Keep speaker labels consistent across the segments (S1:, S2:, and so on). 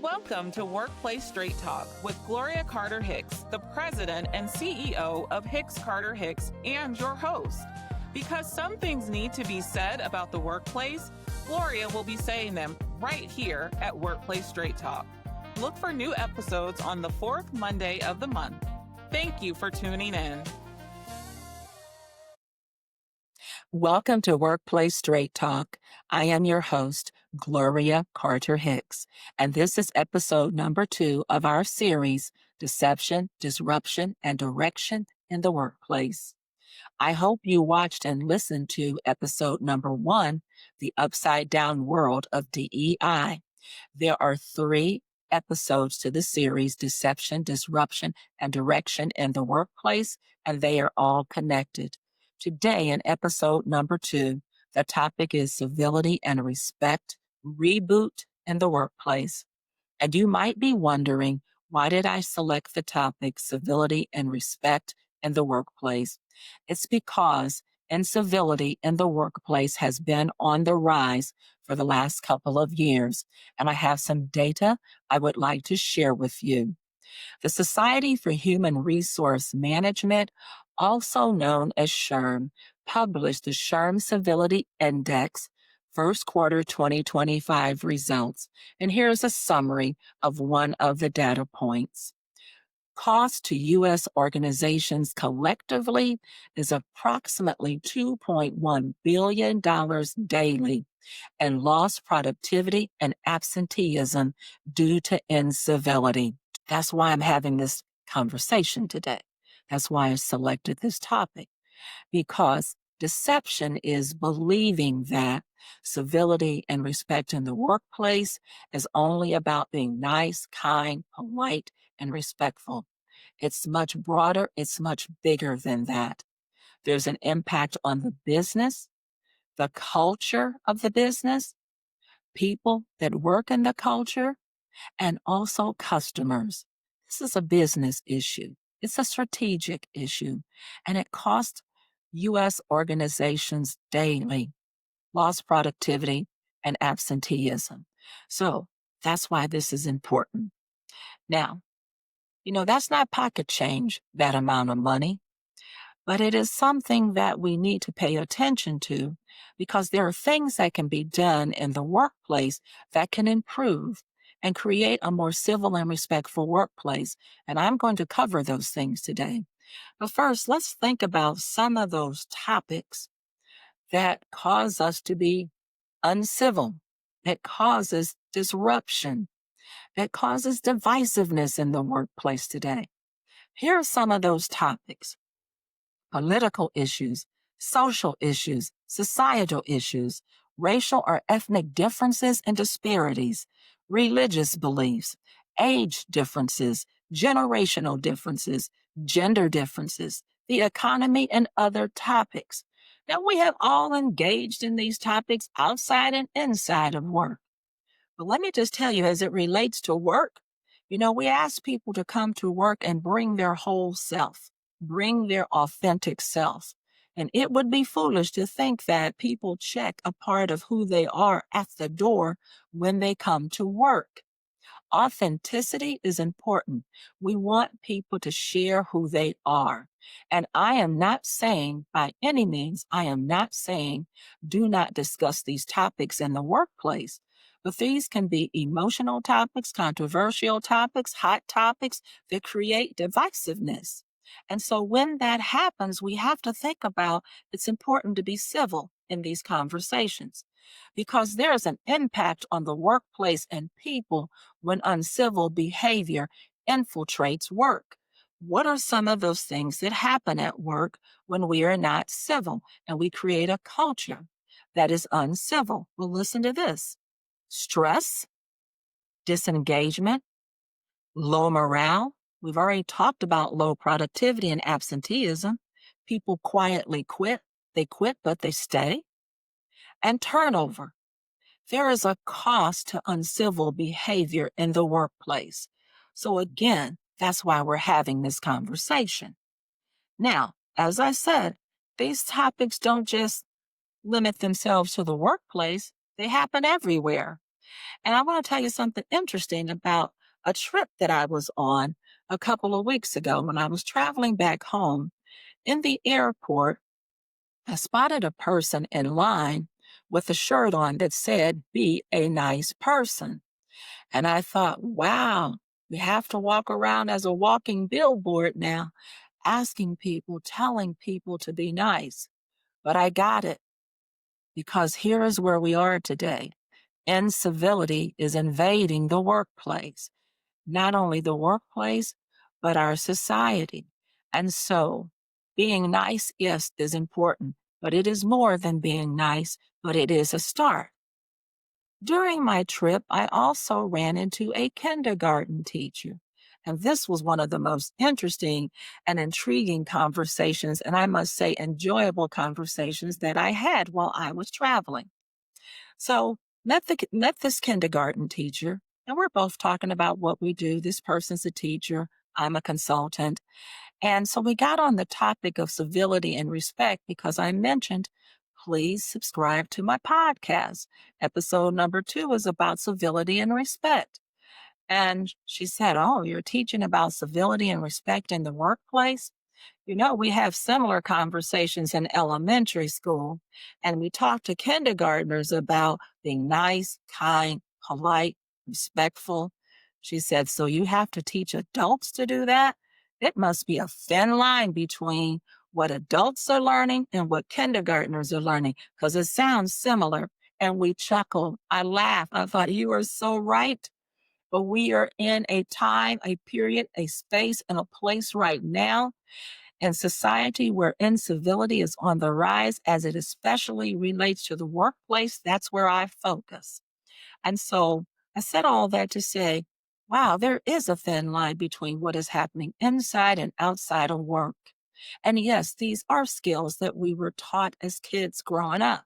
S1: Welcome to Workplace Straight Talk with Gloria Carter-Hicks, the president and CEO of Hicks Carter-Hicks, and your host. Because some things need to be said about the workplace, Gloria will be saying them right here at Workplace Straight Talk. Look for new episodes on the fourth Monday of the month. Thank you for tuning in. Welcome to Workplace Straight Talk. I am your host, Gloria Carter-Hicks, and this is episode number 2 of our series, Deception, Disruption, and Direction in the Workplace. I hope you watched and listened to episode number 1, The Upside Down World of DEI. There are 3 episodes to the series, Deception, Disruption, and Direction in the Workplace, and they are all connected. Today, in episode number 2, the topic is Civility and Respect Reboot in the Workplace. And you might be wondering, why did I select the topic Civility and Respect in the Workplace? It's because incivility in the workplace has been on the rise for the last couple of years, and I have some data I would like to share with you. The Society for Human Resource Management, also known as SHRM, published the SHRM Civility Index first quarter 2025 results. And here's a summary of one of the data points. Cost to U.S. organizations collectively is approximately $2.1 billion daily, and lost productivity and absenteeism due to incivility. That's why I'm having this conversation today. That's why I selected this topic, because deception is believing that civility and respect in the workplace is only about being nice, kind, polite, and respectful. It's much broader. It's much bigger than that. There's an impact on the business, the culture of the business, people that work in the culture, and also customers. This is a business issue. It's a strategic issue, and it costs U.S. organizations daily lost productivity and absenteeism. So that's why this is important. Now, that's not pocket change, that amount of money, but it is something that we need to pay attention to, because there are things that can be done in the workplace that can improve and create a more civil and respectful workplace. And I'm going to cover those things today. But first, let's think about some of those topics that cause us to be uncivil, that causes disruption, that causes divisiveness in the workplace today. Here are some of those topics: political issues, social issues, societal issues, racial or ethnic differences and disparities, religious beliefs, age differences, generational differences, gender differences, the economy, and other topics. Now, we have all engaged in these topics outside and inside of work. But let me just tell you, as it relates to work, we ask people to come to work and bring their whole self, bring their authentic self. And it would be foolish to think that people check a part of who they are at the door when they come to work. Authenticity is important. We want people to share who they are. And I am not saying, by any means, do not discuss these topics in the workplace. But these can be emotional topics, controversial topics, hot topics that create divisiveness. And so when that happens, we have to think about it's important to be civil in these conversations, because there's an impact on the workplace and people when uncivil behavior infiltrates work. What are some of those things that happen at work when we are not civil and we create a culture that is uncivil? Well, listen to this: stress, disengagement, low morale. We've already talked about low productivity and absenteeism. People quietly quit. They quit, but they stay. And turnover. There is a cost to uncivil behavior in the workplace. So again, that's why we're having this conversation. Now, as I said, these topics don't just limit themselves to the workplace. They happen everywhere. And I want to tell you something interesting about a trip that I was on a couple of weeks ago when I was traveling back home. In the airport, I spotted a person in line with a shirt on that said, "Be a nice person." And I thought, wow, we have to walk around as a walking billboard now, asking people, telling people to be nice. But I got it because here is where we are today. Incivility is invading the workplace, not only the workplace, but our society. And so being nice, yes, is important, but it is more than being nice, but it is a start. During my trip, I also ran into a kindergarten teacher. And this was one of the most interesting and intriguing conversations, and I must say, enjoyable conversations that I had while I was traveling. So, met this kindergarten teacher, and we're both talking about what we do. This person's a teacher, I'm a consultant. And so we got on the topic of civility and respect because I mentioned, please subscribe to my podcast. Episode number 2 is about civility and respect. And she said, "Oh, you're teaching about civility and respect in the workplace?" You know, we have similar conversations in elementary school, and we talk to kindergartners about being nice, kind, polite, respectful. She said, "So you have to teach adults to do that? It must be a thin line between what adults are learning and what kindergartners are learning, because it sounds similar." And we chuckled. I laughed. I thought, you are so right. But we are in a time, a period, a space, and a place right now in society where incivility is on the rise as it especially relates to the workplace. That's where I focus. And so I said all that to say, wow, there is a thin line between what is happening inside and outside of work. And yes, these are skills that we were taught as kids growing up.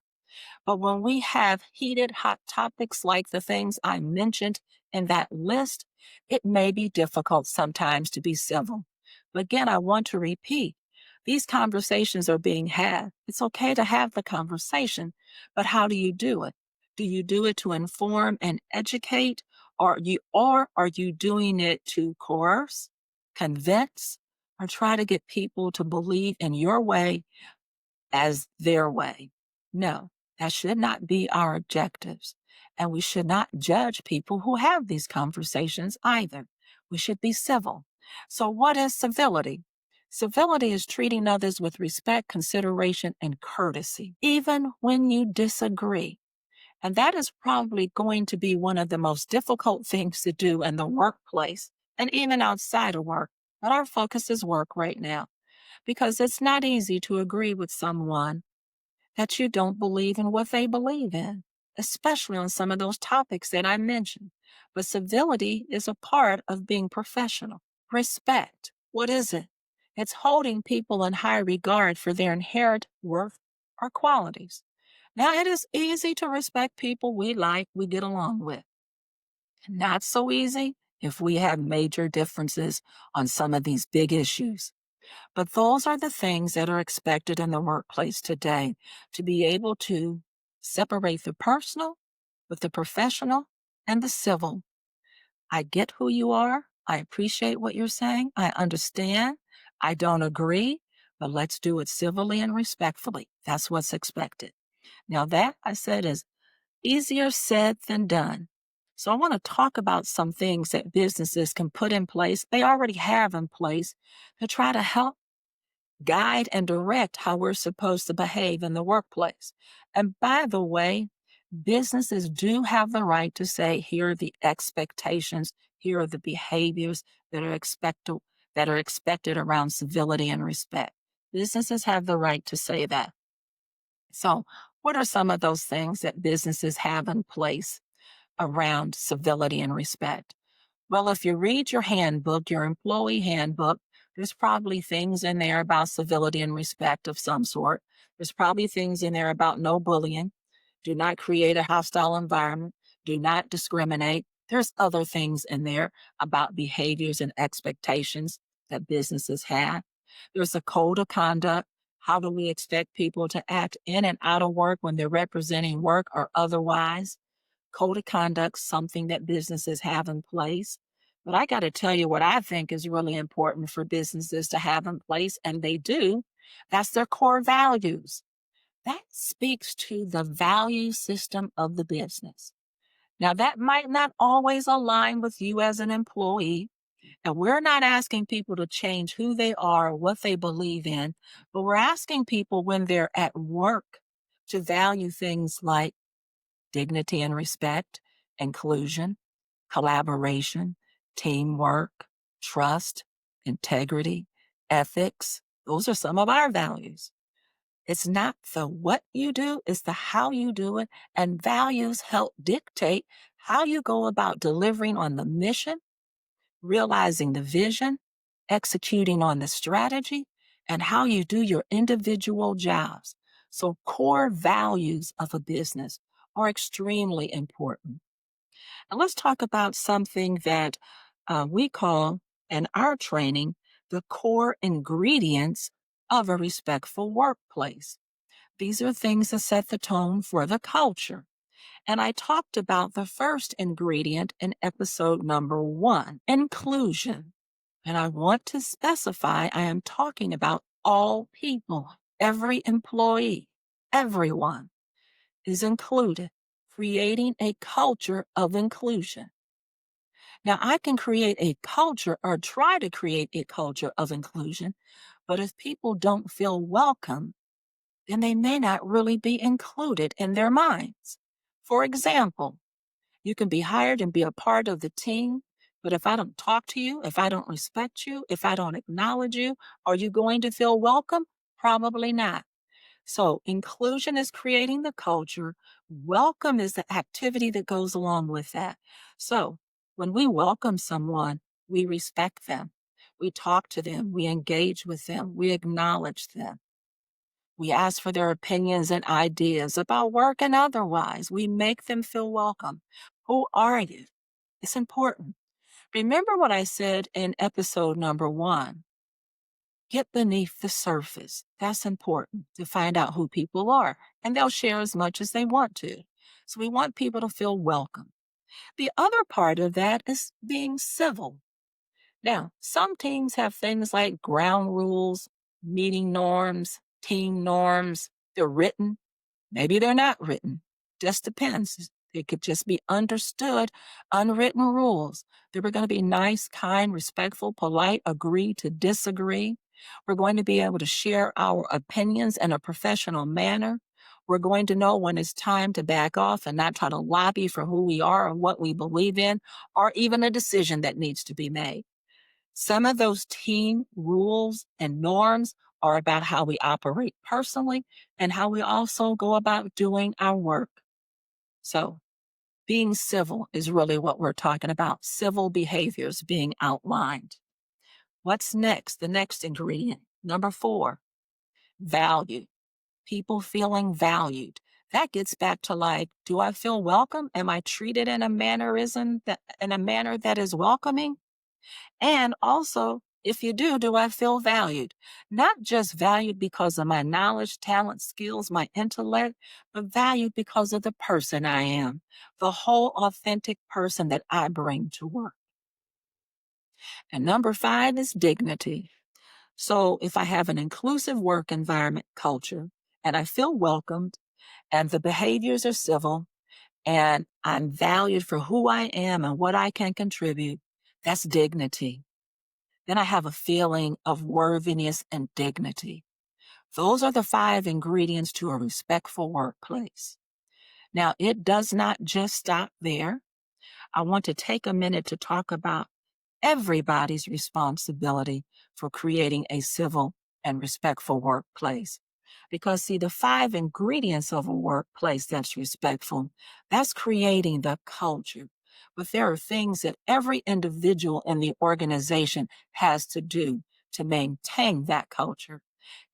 S1: But when we have heated, hot topics like the things I mentioned in that list, it may be difficult sometimes to be civil. But again, I want to repeat, these conversations are being had. It's okay to have the conversation, but how do you do it? Do you do it to inform and educate, or are you doing it to coerce, convince, or try to get people to believe in your way as their way? No, that should not be our objectives. And we should not judge people who have these conversations either. We should be civil. So, what is civility? Civility is treating others with respect, consideration, and courtesy, even when you disagree. And that is probably going to be one of the most difficult things to do in the workplace and even outside of work. But our focus is work right now because it's not easy to agree with someone that you don't believe in what they believe in, especially on some of those topics that I mentioned. But civility is a part of being professional. Respect, what is it? It's holding people in high regard for their inherent worth or qualities. Now, it is easy to respect people we like, we get along with. Not so easy if we have major differences on some of these big issues. But those are the things that are expected in the workplace today, to be able to separate the personal with the professional and the civil. I get who you are. I appreciate what you're saying. I understand. I don't agree, but let's do it civilly and respectfully. That's what's expected. Now, that I said is easier said than done. So, I want to talk about some things that businesses can put in place, they already have in place, to try to help guide and direct how we're supposed to behave in the workplace. And by the way, businesses do have the right to say, here are the expectations, here are the behaviors that are expected around civility and respect. Businesses have the right to say that. So, what are some of those things that businesses have in place around civility and respect? Well, if you read your handbook, your employee handbook, there's probably things in there about civility and respect of some sort. There's probably things in there about no bullying, do not create a hostile environment, do not discriminate. There's other things in there about behaviors and expectations that businesses have. There's a code of conduct. How do we expect people to act in and out of work when they're representing work or otherwise? code of conduct, something that businesses have in place. But I got to tell you what I think is really important for businesses to have in place, and they do. That's their core values. That speaks to the value system of the business. Now, that might not always align with you as an employee, and we're not asking people to change who they are or what they believe in, but we're asking people when they're at work to value things like dignity and respect, inclusion, collaboration, teamwork, trust, integrity, ethics. Those are some of our values. It's not the what you do, it's the how you do it. And values help dictate how you go about delivering on the mission, realizing the vision, executing on the strategy, and how you do your individual jobs. So, core values of a business are extremely important. And let's talk about something that we call in our training the core ingredients of a respectful workplace. These are things that set the tone for the culture. And I talked about the first ingredient in episode number 1, inclusion. And I want to specify I am talking about all people, every employee, everyone is included, creating a culture of inclusion. Now, I can create a culture or try to create a culture of inclusion, but if people don't feel welcome, then they may not really be included in their minds. For example, you can be hired and be a part of the team, but if I don't talk to you, if I don't respect you, if I don't acknowledge you, are you going to feel welcome? Probably not. So, inclusion is creating the culture. Welcome is the activity that goes along with that. So, when we welcome someone, we respect them. We talk to them. We engage with them. We acknowledge them. We ask for their opinions and ideas about work and otherwise. We make them feel welcome. Who are you? It's important. Remember what I said in episode number 1. Get beneath the surface. That's important to find out who people are, and they'll share as much as they want to. So we want people to feel welcome. The other part of that is being civil. Now, some teams have things like ground rules, meeting norms, team norms. They're written. Maybe they're not written. Just depends. It could just be understood, unwritten rules. They were going to be nice, kind, respectful, polite, agree to disagree. We're going to be able to share our opinions in a professional manner. We're going to know when it's time to back off and not try to lobby for who we are or what we believe in, or even a decision that needs to be made. Some of those team rules and norms are about how we operate personally and how we also go about doing our work. So, being civil is really what we're talking about. Civil behaviors being outlined. What's next? The next ingredient, number 4, value. People feeling valued. That gets back to like, do I feel welcome? Am I treated in a manner that is welcoming? And also, if you do I feel valued? Not just valued because of my knowledge, talent, skills, my intellect, but valued because of the person I am, the whole authentic person that I bring to work. And number 5 is dignity. So if I have an inclusive work environment culture and I feel welcomed and the behaviors are civil and I'm valued for who I am and what I can contribute, that's dignity. Then I have a feeling of worthiness and dignity. Those are the 5 ingredients to a respectful workplace. Now, it does not just stop there. I want to take a minute to talk about everybody's responsibility for creating a civil and respectful workplace. Because, see, the 5 ingredients of a workplace that's respectful, that's creating the culture. But there are things that every individual in the organization has to do to maintain that culture.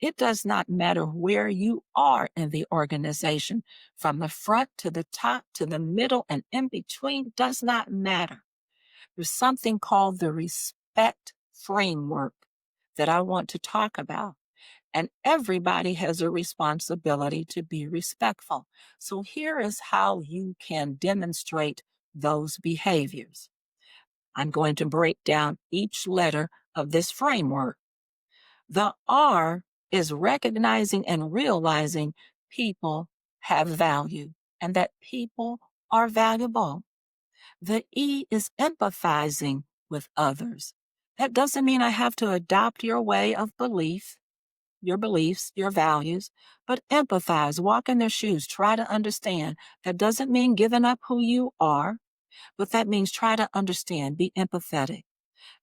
S1: It does not matter where you are in the organization, from the front to the top to the middle and in between, does not matter. There's something called the respect framework that I want to talk about. and everybody has a responsibility to be respectful. So here is how you can demonstrate those behaviors. I'm going to break down each letter of this framework. The R is recognizing and realizing people have value and that people are valuable. The E is empathizing with others. That doesn't mean I have to adopt your way of belief, your beliefs, your values, but empathize, walk in their shoes, try to understand. That doesn't mean giving up who you are, but that means try to understand, be empathetic.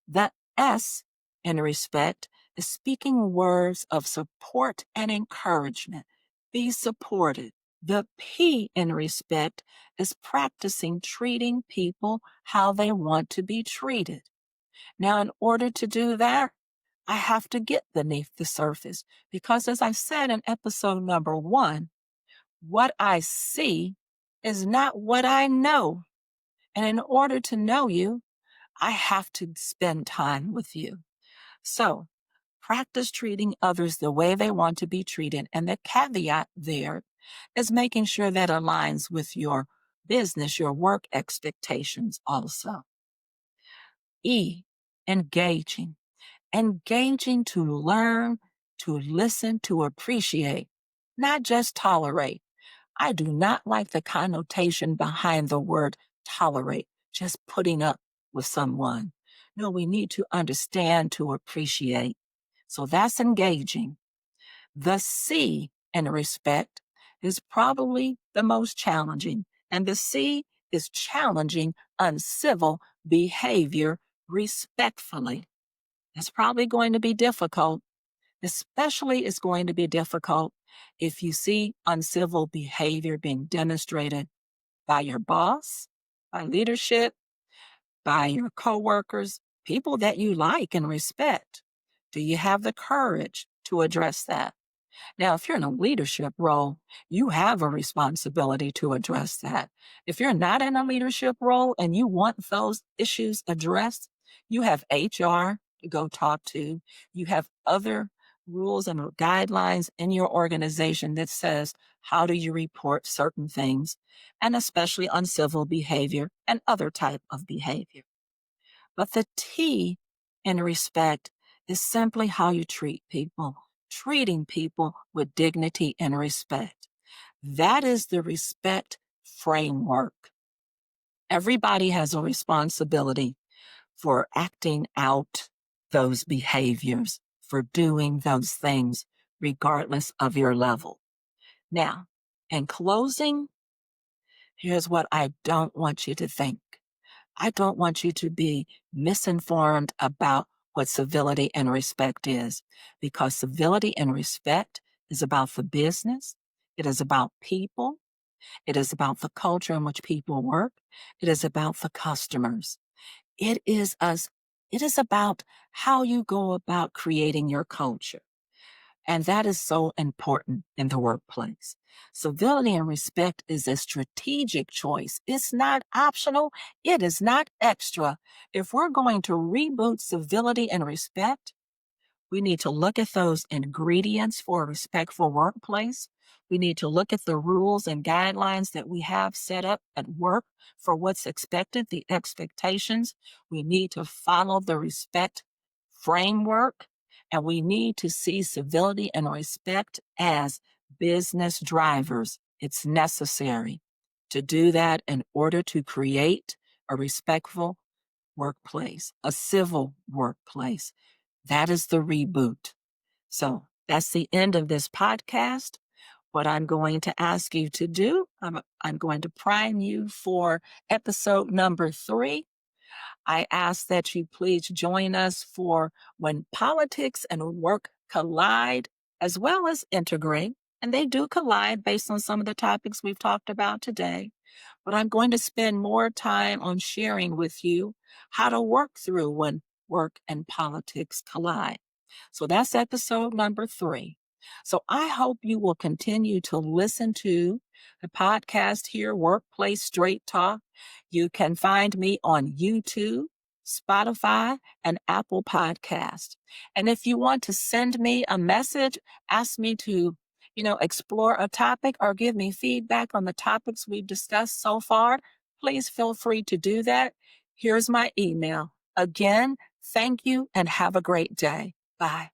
S1: The S in respect is speaking words of support and encouragement. Be supported. The P in respect is practicing treating people how they want to be treated. Now, in order to do that, I have to get beneath the surface because, as I said in episode number 1, what I see is not what I know. And in order to know you, I have to spend time with you. So practice treating others the way they want to be treated. And the caveat there is making sure that aligns with your business, your work expectations also. E, engaging. Engaging to learn, to listen, to appreciate, not just tolerate. I do not like the connotation behind the word tolerate, just putting up with someone. No, we need to understand to appreciate. So that's engaging. The C in respect is probably the most challenging. And the C is challenging uncivil behavior respectfully. It's probably going to be difficult. Especially it's going to be difficult if you see uncivil behavior being demonstrated by your boss, by leadership, by your coworkers, people that you like and respect. Do you have the courage to address that? Now, if you're in a leadership role, you have a responsibility to address that. If you're not in a leadership role and you want those issues addressed, you have HR to go talk to. You have other rules and guidelines in your organization that says, how do you report certain things, and especially uncivil behavior and other type of behavior. But the T in respect is simply how you treat people, treating people with dignity and respect. That is the respect framework. Everybody has a responsibility for acting out those behaviors, for doing those things, regardless of your level. Now, in closing, here's what I don't want you to think. I don't want you to be misinformed about what civility and respect is, because civility and respect is about the business. It is about people. It is about the culture in which people work. It is about the customers. It is us. It is about how you go about creating your culture. And that is so important in the workplace. Civility and respect is a strategic choice. It's not optional. It is not extra. If we're going to reboot civility and respect, we need to look at those ingredients for a respectful workplace. We need to look at the rules and guidelines that we have set up at work for what's expected, the expectations. We need to follow the respect framework, and we need to see civility and respect as business drivers. It's necessary to do that in order to create a respectful workplace, a civil workplace. That is the reboot. So that's the end of this podcast. What I'm going to ask you to do, I'm going to prime you for episode number 3. I ask that you please join us for When Politics and Work Collide, as well as integrate. And they do collide based on some of the topics we've talked about today. But I'm going to spend more time on sharing with you how to work through when work and politics collide. So that's episode number 3. So I hope you will continue to listen to the podcast here, Workplace Straight Talk. You can find me on YouTube. Spotify, and Apple Podcast. And if you want to send me a message, ask me to, explore a topic or give me feedback on the topics we've discussed so far, please feel free to do that. Here's my email. Again, thank you and have a great day. Bye.